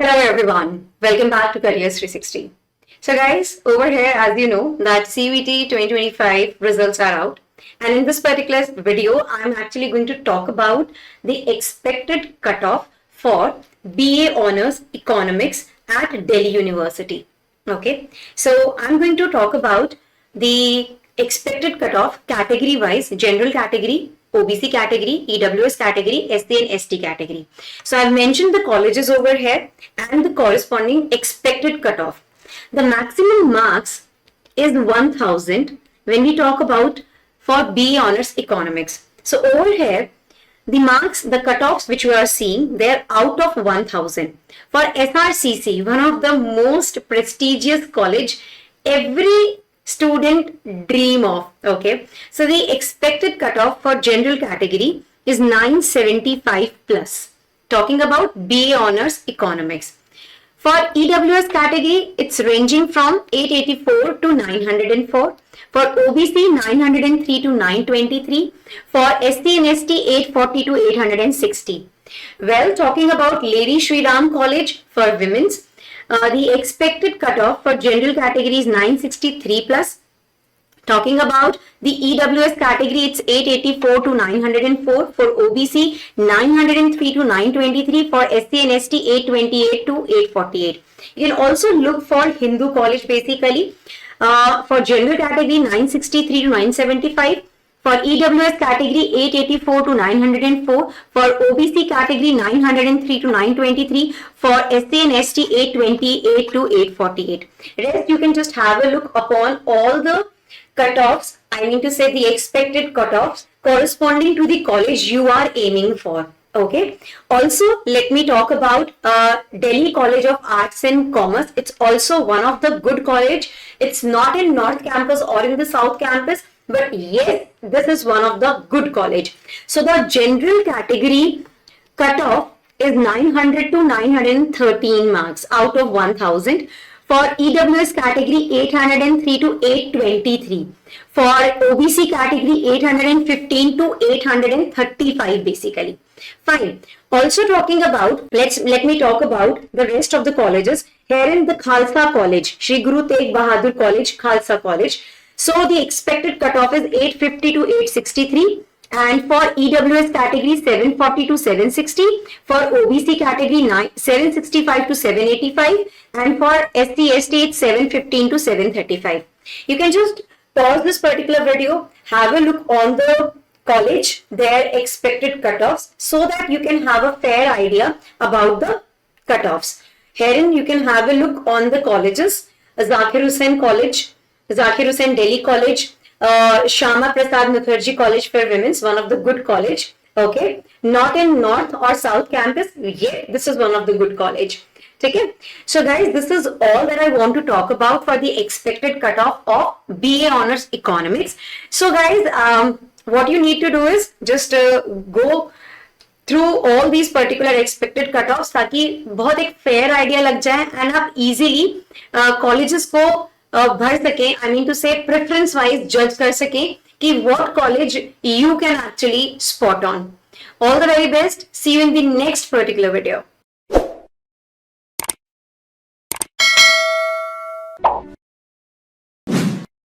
Hello everyone, welcome back to Careers 360. So guys, over here as you know that CVT 2025 results are out, and in this particular video I'm actually going to talk about the expected cutoff for BA Honours Economics at Delhi University. Okay, so I'm going to talk about the expected cutoff category wise, general category, OBC category, EWS category, SC and ST category. So I've mentioned the colleges over here and the corresponding expected cutoff. The maximum marks is 1000 when we talk about for BA Honours Economics. So over here, the marks, the cutoffs which we are seeing, they're out of 1000. For SRCC, one of the most prestigious college, every student dream of. Okay, so the expected cutoff for general category is 975 plus, talking about BA Honours Economics. For EWS category, it's ranging from 884 to 904. For OBC, 903 to 923. For SC and ST, 840 to 860. Well, talking about Lady Shri Ram College for women's, the expected cutoff for general category is 963 plus. Talking about the EWS category, it's 884 to 904. For OBC, 903 to 923. For SC and ST, 828 to 848. You can also look for Hindu college basically. For general category, 963 to 975. For EWS category, 884 to 904. For OBC category, 903 to 923. For SC and ST, 828 to 848. Rest you can just have a look upon all the cutoffs, I mean to say the expected cutoffs corresponding to the college you are aiming for. Okay. Also, let me talk about Delhi College of Arts and Commerce. It's also one of the good college. It's not in North Campus or in the South Campus, but yes, this is one of the good college. So the general category cutoff is 900 to 913 marks out of 1000. For EWS category, 803 to 823. For OBC category, 815 to 835 basically. Fine. Also talking about, let me talk about the rest of the colleges. Here in the Khalsa College, Shri Guru Tegh Bahadur College, Khalsa College. So the expected cutoff is 850 to 863. And for EWS category, 740 to 760. For OBC category, 765 to 785. And for SC ST, it's 715 to 735. You can just pause this particular video, have a look on the college, their expected cutoffs, so that you can have a fair idea about the cutoffs. Herein, you can have a look on the colleges. Zakir Hussain College, Zakir Hussain Delhi College, Shama Prasad Mukherjee College for Women's, one of the good college. Okay, not in North or South Campus, yet this is one of the good college. Okay, so guys, this is all that I want to talk about for the expected cutoff of BA Honours Economics. So guys, what you need to do is just go through all these particular expected cutoffs ताकि बहुत एक fair idea लग जाए and आप easily colleges को भर सकें, I mean to say preference wise judge कर सकें कि what college you can actually spot on. All the very best. See you in the next particular video.